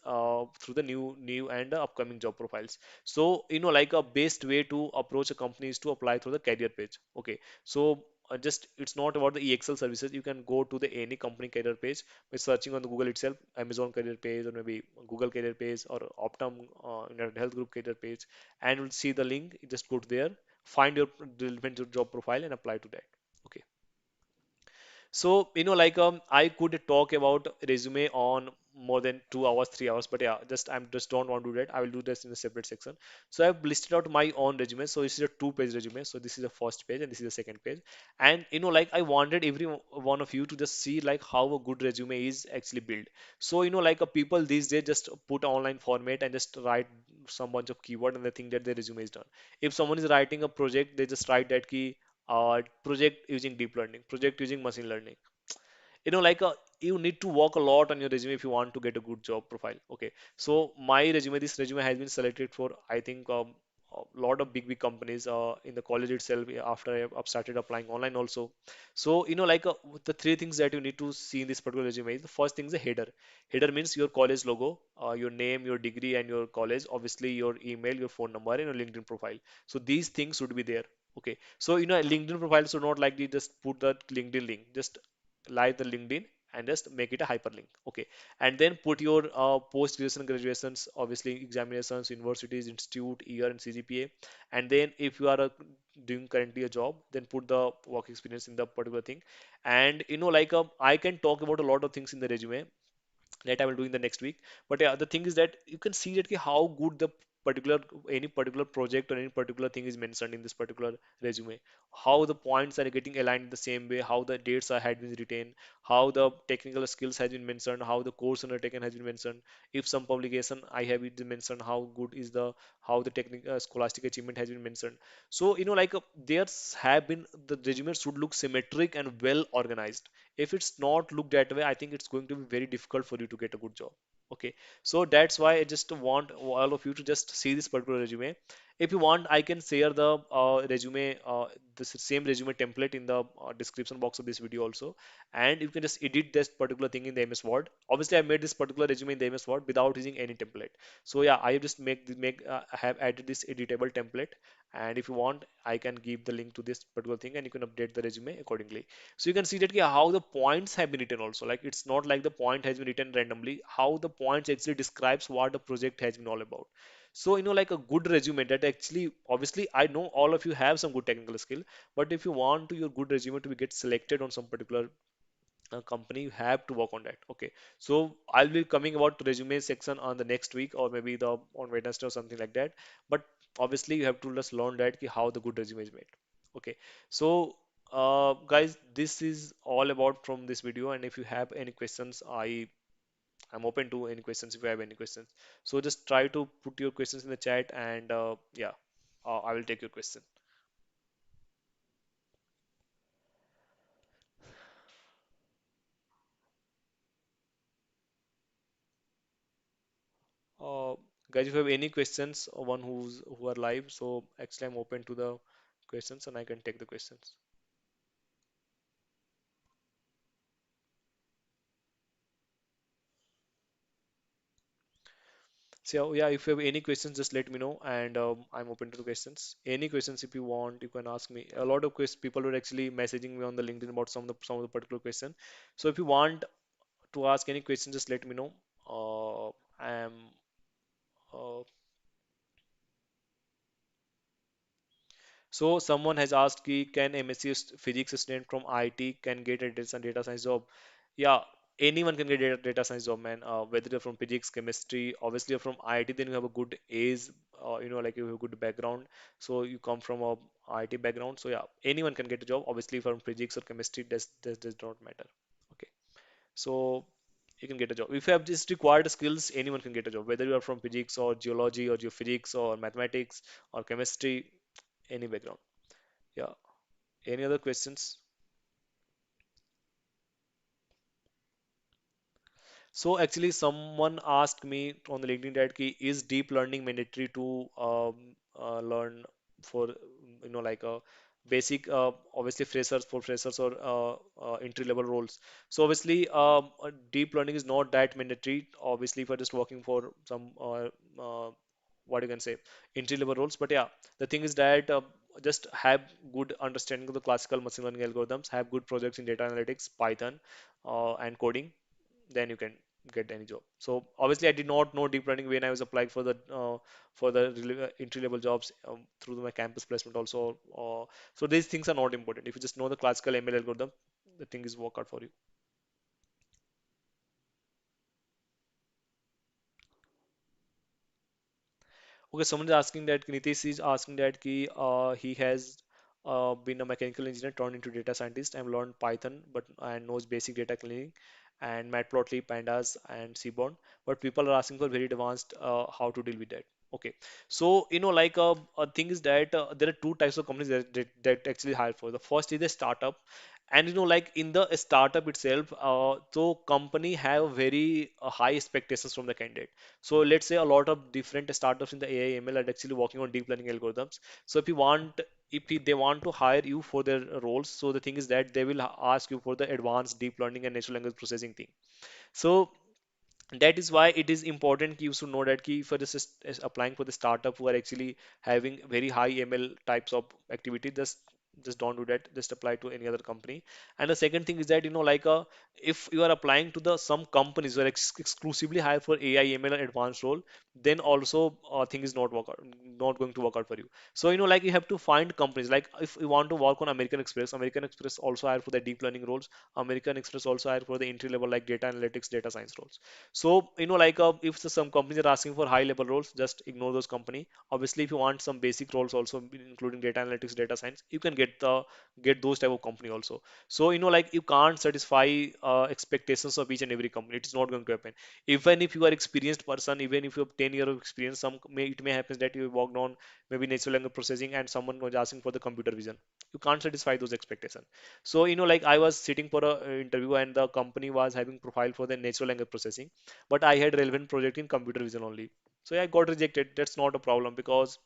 through the new and upcoming job profiles. So like a best way to approach a company is to apply through the career page. Okay, so just it's not about the EXL services. You can go to the any company career page by searching on the Google itself, Amazon career page, or maybe Google career page, or Optum United Health Group career page, and you'll see the link. You just go to there, find your relevant job profile, and apply to that. Okay. So, I could talk about resume on more than 2 hours, 3 hours, but yeah, just don't want to do that. I will do this in a separate section. So I've listed out my own resume. So this is a two-page resume. So this is the first page and this is the second page. And I wanted every one of you to just see like how a good resume is actually built. So people these days just put online format and just write some bunch of keyword and they think that their resume is done. If someone is writing a project, they just write that key project using deep learning, project using machine learning. You need to work a lot on your resume if you want to get a good job profile. Okay, so this resume has been selected for, I think, a lot of big companies in the college itself, after I've started applying online also. So the three things that you need to see in this particular resume is, the first thing is a header means your college logo, your name, your degree, and your college, obviously your email, your phone number, and your LinkedIn profile. So these things should be there. Okay, so a LinkedIn profile should not likely just put the LinkedIn link, just live the LinkedIn and just make it a hyperlink. Okay, and then put your post graduation, graduations, obviously examinations, universities, institute, year, and CGPA. And then if you are doing currently a job, then put the work experience in the particular thing. And I can talk about a lot of things in the resume that I will do in the next week. But yeah, the thing is that you can see that how good the particular any particular project or any particular thing is mentioned in this particular resume. How the points are getting aligned in the same way, how the dates are had been written, how the technical skills has been mentioned, how the course undertaken has been mentioned. If some publication I have it mentioned, how good is how the technical scholastic achievement has been mentioned. So there's have been the resume should look symmetric and well organized. If it's not looked that way, I think it's going to be very difficult for you to get a good job. Okay, so that's why I just want all of you to just see this particular resume. If you want, I can share the the same resume template in the description box of this video also, and you can just edit this particular thing in the MS Word. Obviously I made this particular resume in the MS Word without using any template. So yeah, I have just I have added this editable template, and if you want, I can give the link to this particular thing and you can update the resume accordingly. So you can see that how the points have been written also. Like it's not like the point has been written randomly. How the points actually describes what the project has been all about. So like a good resume that actually, obviously, I know all of you have some good technical skill, but if you want to your good resume to be get selected on some particular company, you have to work on that. Okay, so I'll be coming about resume section on the next week or maybe the on Wednesday or something like that. But obviously you have to just learn that how the good resume is made. Okay, so guys, this is all about from this video, and if you have any questions, I'm open to any questions if you have any questions. So just try to put your questions in the chat, and yeah, I will take your question. Uh, Guys, if you have any questions, or one who are live, so actually I'm open to the questions and I can take the questions. So yeah, if you have any questions, just let me know, and I'm open to the questions. Any questions if you want, you can ask me. A lot of people were actually messaging me on the LinkedIn about some of the particular question. So if you want to ask any question, just let me know. I am uh, So someone has asked ki, can MSc physics student from IT can get a data science job? Yeah, anyone can get a data science job, man. Whether you're from physics, chemistry, obviously you're from IT, then you have a good A's, like you have a good background. So you come from a IT background. So yeah, anyone can get a job. Obviously from physics or chemistry, that does not matter. Okay, so you can get a job. If you have just required skills, anyone can get a job. Whether you are from physics or geology or geophysics or mathematics or chemistry, any background. Yeah. Any other questions? So actually, someone asked me on the LinkedIn that is deep learning mandatory to learn for like a basic obviously freshers or entry level roles. So obviously, deep learning is not that mandatory. Obviously, if you're just working for some what you can say entry level roles, but yeah, the thing is that just have good understanding of the classical machine learning algorithms, have good projects in data analytics, Python, and coding, then you can get any job. So obviously, I did not know deep learning when I was applying for the entry level jobs through my campus placement also. So these things are not important. If you just know the classical ML algorithm, the thing is work out for you. Okay, someone is asking that Nitish is asking that he has been a mechanical engineer turned into data scientist and learned Python, but and knows basic data cleaning and Matplotlib, Pandas, and Seaborn. But people are asking for very advanced how to deal with that. Okay, so like a thing is that there are two types of companies that actually hire for. The first is a startup, and like in the startup itself, so company have very high expectations from the candidate. So let's say a lot of different startups in the AI ML are actually working on deep learning algorithms. So if they want to hire you for their roles, so the thing is that they will ask you for the advanced deep learning and natural language processing thing. So that is why it is important you should know that key for this is applying for the startup who are actually having very high ML types of activity. Just don't do that. Just apply to any other company. And the second thing is that like if you are applying to the some companies who are exclusively hire for AI ML and advanced role, then also thing is not going to work out for you. So like you have to find companies like if you want to work on American Express, American Express also hire for the deep learning roles. American Express also hire for the entry level like data analytics, data science roles. So, like if some companies are asking for high level roles, just ignore those company. Obviously, if you want some basic roles also, including data analytics, data science, you can get those type of company also. So, like you can't satisfy expectations of each and every company. It is not going to happen. Even if you are experienced person, even if you have 10 years of experience, it may happen that you worked on maybe natural language processing and someone was asking for the computer vision. You can't satisfy those expectations. So, like I was sitting for a interview and the company was having profile for the natural language processing, but I had relevant project in computer vision only. So yeah, I got rejected. That's not a problem because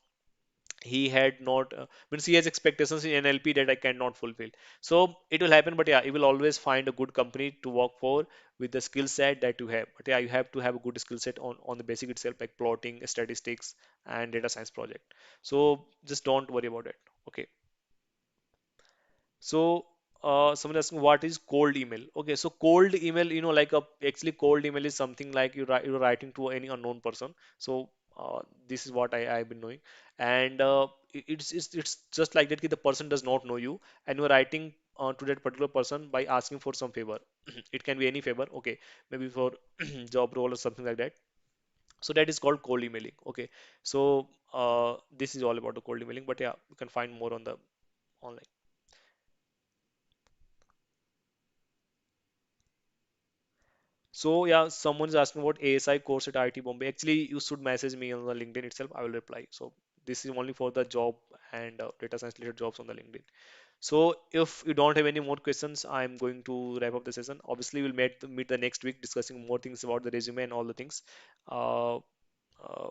he had not means he has expectations in NLP that I cannot fulfill. So it will happen, but yeah, you will always find a good company to work for with the skill set that you have. But yeah, you have to have a good skill set on the basic itself, like plotting, statistics, and data science project. So just don't worry about it. Okay. So, someone asking what is cold email? Okay, so cold email, like actually cold email is something like you're writing to any unknown person. So, this is what I've been knowing, and it's just like that. Ki the person does not know you, and you're writing to that particular person by asking for some favor. It can be any favor. Okay, maybe for job role or something like that. So that is called cold emailing. Okay, so this is all about the cold emailing. But yeah, you can find more on the online. So yeah, someone is asking about ASI course at IIT Bombay. Actually, you should message me on the LinkedIn itself. I will reply. So this is only for the job and data science related jobs on the LinkedIn. So if you don't have any more questions, I'm going to wrap up the session. Obviously, we'll meet the next week discussing more things about the resume and all the things. Uh, uh,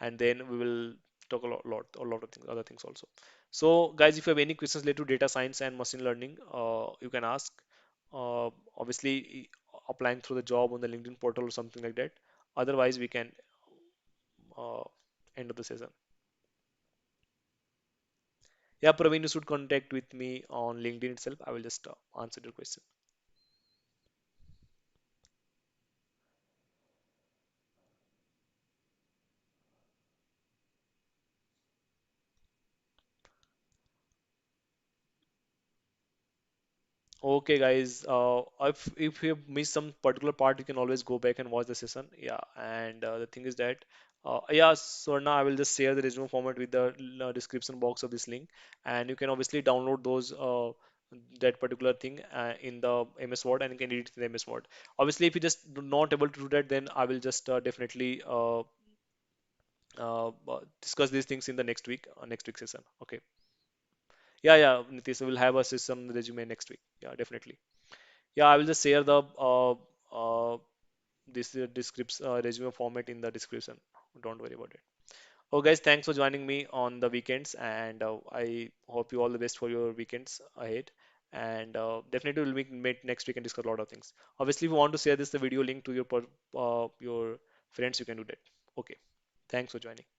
and then we will talk a lot of things, other things also. So, guys, if you have any questions related to data science and machine learning, you can ask. Obviously, applying through the job on the LinkedIn portal or something like that. Otherwise, we can uh, end of the session. Yeah, Praveen, you should contact with me on LinkedIn itself. I will just answer your question. Okay, guys. If you missed some particular part, you can always go back and watch the session. Yeah, and the thing is that, yeah, so now I will just share the resume format with the description box of this link, and you can obviously download those that particular thing in the MS Word, and you can edit it in the MS Word. Obviously, if you just not able to do that, then I will just definitely discuss these things in the next week session. Okay. Yeah, Nitish, we'll have a system resume next week. Yeah, definitely. Yeah, I will just share the this description resume format in the description. Don't worry about it. Oh, guys, thanks for joining me on the weekends, and I hope you all the best for your weekends ahead. And definitely, we'll meet next week and discuss a lot of things. Obviously, if you want to share this the video link to your your friends, you can do that. Okay, thanks for joining.